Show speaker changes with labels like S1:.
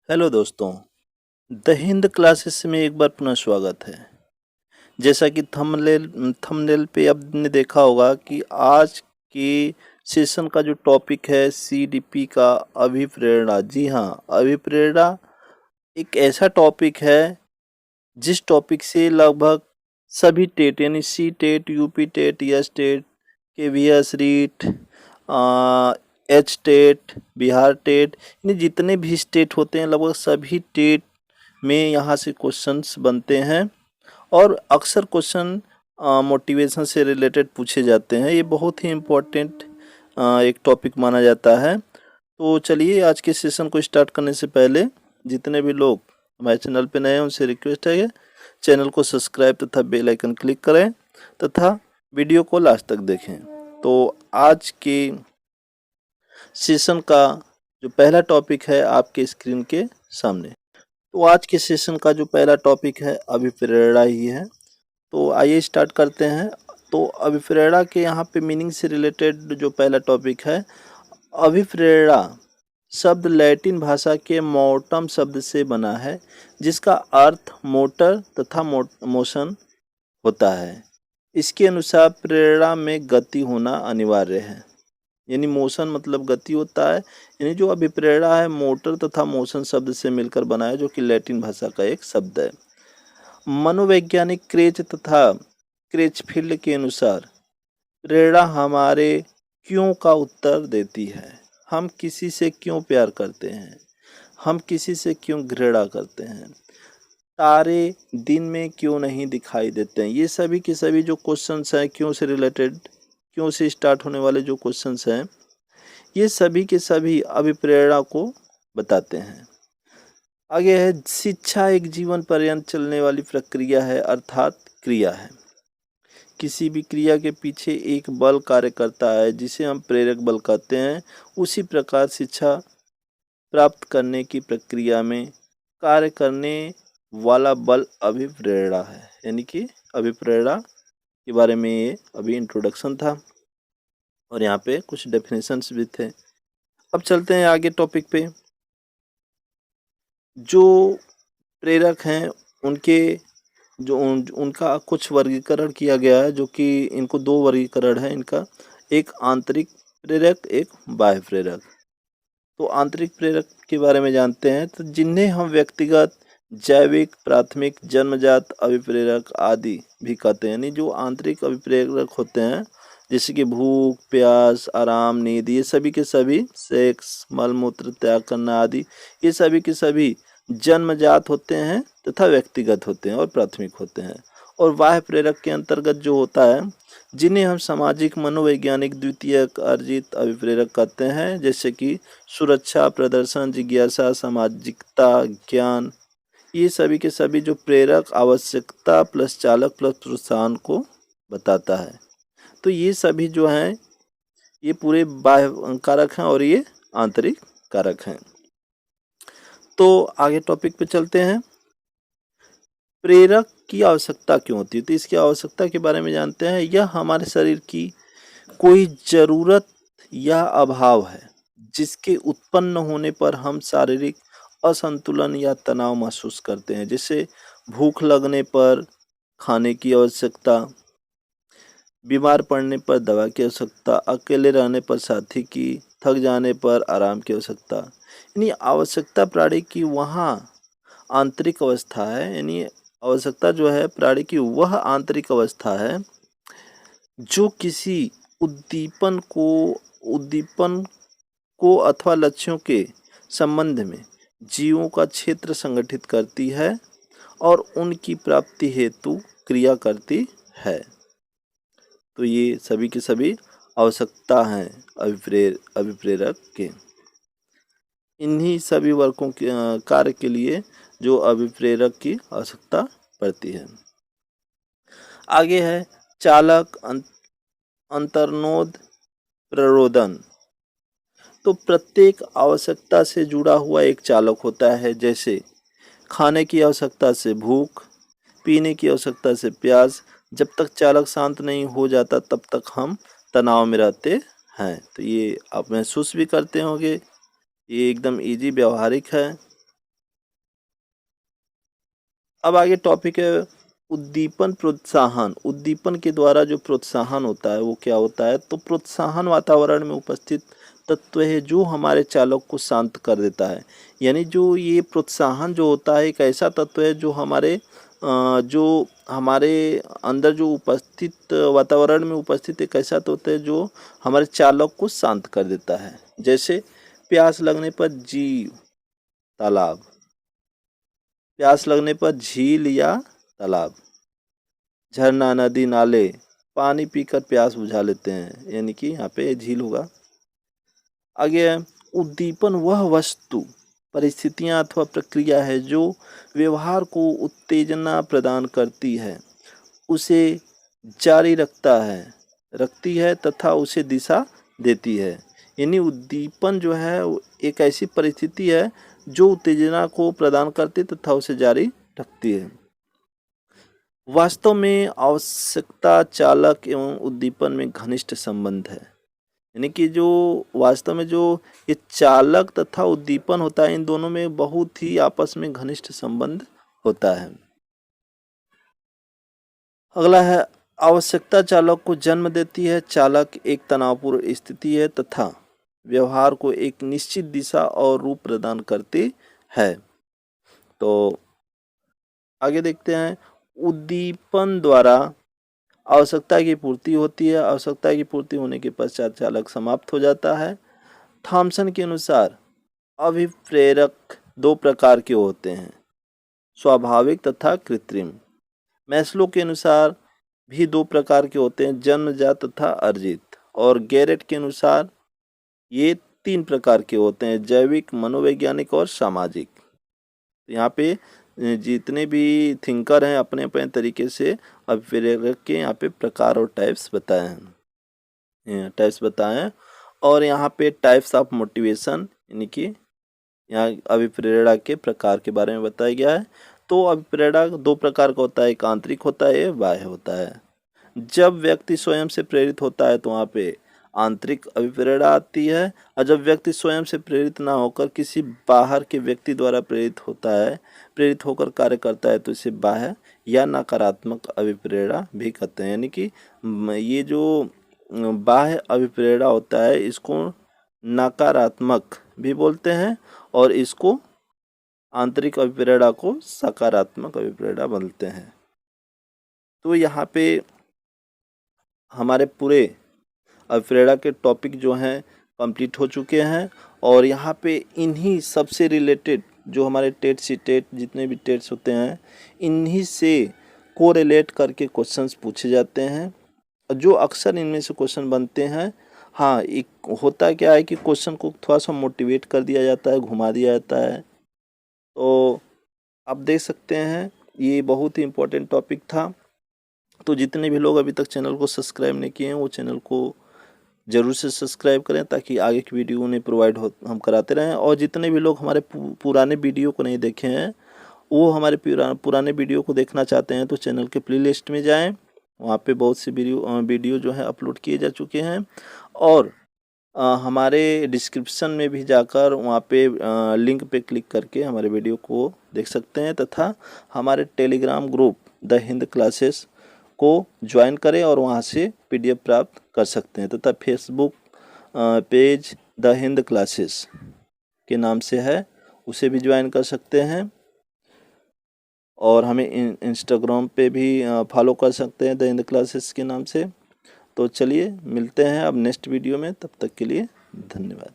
S1: Hello दोस्तों, the Hind classes में एक बार पुनः स्वागत है। जैसा कि थंबनेल पे आपने देखा होगा कि आज के सेशन का जो टॉपिक है सीडीपी का अभिप्रेरणा। जी हाँ, अभिप्रेरणा एक ऐसा टॉपिक है जिस टॉपिक से लगभग सभी टेट यानी C TET, UP TET, S TET, KVS REET, H TET, Bihar TET, यानी जितने भी स्टेट होते हैं लगभग सभी टेट में यहाँ से क्वेश्चंस बनते हैं और अक्सर क्वेश्चन मोटिवेशन से रिलेटेड पूछे जाते हैं। ये बहुत ही इम्पोर्टेंट एक टॉपिक माना जाता है। तो चलिए आज के सेशन को स्टार्ट करने से पहले जितने भी लोग हमारे चैनल पे नए हैं उनसे रिक्वेस्ट है कि चैनल को सब्सक्राइब तथा बेल आइकन क्लिक करें तथा वीडियो को लास्ट तक देखें। तो आज के सेशन का जो पहला टॉपिक है आपके स्क्रीन के सामने। तो आज के सेशन का जो पहला टॉपिक है अभिप्रेरणा ही है। तो आइए स्टार्ट करते हैं। तो अभिप्रेरणा के यहाँ पे मीनिंग से रिलेटेड जो पहला टॉपिक है, अभिप्रेरणा शब्द लैटिन भाषा के मोर्टम शब्द से बना है जिसका अर्थ मोटर तथा मोशन होता है। इसके अनुसार प्रेरणा में गति होना अनिवार्य है, यानी मोशन मतलब गति होता है। यानी जो अभिप्रेरणा है मोटर तथा मोशन शब्द से मिलकर बना है जो कि लैटिन भाषा का एक शब्द है। मनोवैज्ञानिक क्रेज तथा क्रेजफील्ड के अनुसार प्रेरणा हमारे क्यों का उत्तर देती है। हम किसी से क्यों प्यार करते हैं, हम किसी से क्यों घृणा करते हैं, तारे दिन में क्यों नहीं दिखाई देते हैं। ये सभी के सभी जो क्वेश्चंस हैं क्यों से रिलेटेड, क्यों से स्टार्ट होने वाले जो क्वेश्चंस हैं, ये सभी के सभी अभिप्रेरणा को बताते हैं। आगे है शिक्षा एक जीवन पर्यंत चलने वाली प्रक्रिया है अर्थात क्रिया है। किसी भी क्रिया के पीछे एक बल कार्य करता है जिसे हम प्रेरक बल कहते हैं। उसी प्रकार शिक्षा प्राप्त करने की प्रक्रिया में कार्य करने वाला बल अभिप्रेरणा है। यानी कि अभिप्रेरणा के बारे में ये अभी इंट्रोडक्शन था और यहाँ पे कुछ डेफिनेशंस भी थे। अब चलते हैं आगे टॉपिक पे। जो प्रेरक हैं उनके उनका कुछ वर्गीकरण किया गया है, जो कि इनको दो वर्गीकरण है इनका, एक आंतरिक प्रेरक, एक बाह्य प्रेरक। तो आंतरिक प्रेरक के बारे में जानते हैं, तो जिन्हें हम व्यक्तिगत, जैविक, प्राथमिक, जन्मजात अभिप्रेरक आदि भी कहते हैं। यानी जो आंतरिक अभिप्रेरक होते हैं जैसे कि भूख, प्यास, आराम, नींद, ये सभी के सभी, सेक्स, मल मूत्र त्याग करना आदि, ये सभी के सभी जन्मजात होते हैं तथा व्यक्तिगत होते हैं और प्राथमिक होते हैं। और बाह्य प्रेरक के अंतर्गत जो होता है जिन्हें हम सामाजिक, मनोवैज्ञानिक, द्वितीयक अर्जित अभिप्रेरक कहते हैं, जैसे कि सुरक्षा, प्रदर्शन, जिज्ञासा, सामाजिकता, ज्ञान, ये सभी के सभी जो प्रेरक आवश्यकता प्लस चालक प्लस प्रोत्साहन को बताता है। तो ये सभी जो हैं ये पूरे बाह्य कारक हैं और ये आंतरिक कारक हैं। तो आगे टॉपिक पे चलते हैं। प्रेरक की आवश्यकता क्यों होती है, तो इसकी आवश्यकता के बारे में जानते हैं। यह हमारे शरीर की कोई जरूरत या अभाव है जिसके उत्पन्न होने पर हम शारीरिक असंतुलन या तनाव महसूस करते हैं। जैसे भूख लगने पर खाने की आवश्यकता, बीमार पड़ने पर दवा की आवश्यकता, अकेले रहने पर साथी की, थक जाने पर आराम की आवश्यकता। यानी आवश्यकता प्राणी की वहाँ आंतरिक अवस्था है। यानी आवश्यकता जो है प्राणी की वह आंतरिक अवस्था है जो किसी उद्दीपन को अथवा लक्ष्यों के संबंध में जीवों का क्षेत्र संगठित करती है और उनकी प्राप्ति हेतु क्रिया करती है। तो ये सभी के सभी आवश्यकता हैं अभिप्रेरक के। इन्हीं सभी वर्गों के कार्य के लिए जो अभिप्रेरक की आवश्यकता पड़ती है। आगे है चालक, अंतर्नोद, प्ररोदन। तो प्रत्येक आवश्यकता से जुड़ा हुआ एक चालक होता है। जैसे खाने की आवश्यकता से भूख, पीने की आवश्यकता से प्यास। जब तक चालक शांत नहीं हो जाता तब तक हम तनाव में रहते हैं। तो ये आप महसूस भी करते होंगे, ये एकदम इजी व्यवहारिक है। अब आगे टॉपिक है उद्दीपन प्रोत्साहन। उद्दीपन के द्वारा जो प्रोत्साहन होता है वो क्या होता है? तो प्रोत्साहन वातावरण में उपस्थित तत्व है जो हमारे चालक को शांत कर देता है। यानी जो ये प्रोत्साहन जो होता है एक ऐसा तत्व है जो हमारे अंदर जो उपस्थित वातावरण में उपस्थित एक ऐसा तत्व है जो हमारे चालक को शांत कर देता है। जैसे प्यास लगने पर तालाब, प्यास लगने पर झील या तालाब, झरना, नदी, नाले पानी पीकर प्यास बुझा लेते हैं, यानी कि यहाँ पे झील होगा। आगे है उद्दीपन वह वस्तु, परिस्थितियाँ अथवा प्रक्रिया है जो व्यवहार को उत्तेजना प्रदान करती है, उसे जारी रखती है तथा उसे दिशा देती है। यानी उद्दीपन जो है एक ऐसी परिस्थिति है जो उत्तेजना को प्रदान करती तथा उसे जारी रखती है। वास्तव में आवश्यकता चालक एवं उद्दीपन में घनिष्ठ संबंध है। यानी कि जो वास्तव में जो ये चालक तथा उद्दीपन होता है इन दोनों में बहुत ही आपस में घनिष्ठ संबंध होता है। अगला है आवश्यकता चालक को जन्म देती है। चालक एक तनावपूर्ण स्थिति है तथा व्यवहार को एक निश्चित दिशा और रूप प्रदान करती है। तो आगे देखते हैं उद्दीपन द्वारा आवश्यकता की पूर्ति होती है। आवश्यकता की पूर्ति होने के पश्चात चालक समाप्त हो जाता है। थॉमसन के अनुसार अभिप्रेरक दो प्रकार के होते हैं, स्वाभाविक तथा कृत्रिम। मैस्लो के अनुसार भी दो प्रकार के होते हैं, जन्मजात तथा अर्जित। और गैरेट के अनुसार ये 3 प्रकार के होते हैं, जैविक, मनोवैज्ञानिक और सामाजिक। यहाँ पे जितने भी थिंकर हैं अपने अपने तरीके से अभिप्रेरक के यहाँ पे प्रकार और टाइप्स बताए हैं। और यहाँ पे टाइप्स ऑफ मोटिवेशन यानी कि यहाँ अभिप्रेरणा के प्रकार के बारे में बताया गया है। तो अभिप्रेरणा 2 प्रकार का होता है, एक आंतरिक होता है, एक बाह्य होता है। जब व्यक्ति स्वयं से प्रेरित होता है तो वहाँ पे आंतरिक अभिप्रेरणा आती है, और जब व्यक्ति स्वयं से प्रेरित ना होकर किसी बाहर के व्यक्ति द्वारा प्रेरित होकर कार्य करता है तो इसे बाह्य या नकारात्मक अभिप्रेरणा भी कहते हैं। यानी कि ये जो बाह्य अभिप्रेरणा होता है इसको नकारात्मक भी बोलते हैं और इसको आंतरिक अभिप्रेरणा को सकारात्मक अभिप्रेरणा बोलते हैं। तो यहाँ पे हमारे पूरे अभिप्रेरणा के टॉपिक जो हैं कंप्लीट हो चुके हैं, और यहाँ पे इन्हीं सबसे रिलेटेड जो हमारे टेट सीटेट जितने भी टेट्स होते हैं इन्हीं से कोरिलेट करके क्वेश्चंस पूछे जाते हैं, जो अक्सर इनमें से क्वेश्चन बनते हैं। हाँ, एक होता क्या है कि क्वेश्चन को थोड़ा सा मोटिवेट कर दिया जाता है, घुमा दिया जाता है। तो आप देख सकते हैं ये बहुत ही इम्पोर्टेंट टॉपिक था। तो जितने भी लोग अभी तक चैनल को सब्सक्राइब नहीं किए हैं वो चैनल को ज़रूर से सब्सक्राइब करें ताकि आगे की वीडियो उन्हें प्रोवाइड हो हम कराते रहें। और जितने भी लोग हमारे पुराने वीडियो को नहीं देखे हैं वो हमारे पुराने वीडियो को देखना चाहते हैं तो चैनल के प्लेलिस्ट में जाएं, वहाँ पे बहुत से वीडियो जो है अपलोड किए जा चुके हैं। और हमारे डिस्क्रिप्शन में भी जाकर वहाँ पे लिंक पे क्लिक करके हमारे वीडियो को देख सकते हैं, तथा हमारे Telegram group the Hind classes को ज्वाइन करें और वहाँ से PDF प्राप्त कर सकते हैं, तथा Facebook page the Hind classes के नाम से है उसे भी ज्वाइन कर सकते हैं। और हमें इंस्टाग्राम पे भी फॉलो कर सकते हैं द हिंद क्लासेस के नाम से। तो चलिए मिलते हैं अब नेक्स्ट वीडियो में, तब तक के लिए धन्यवाद।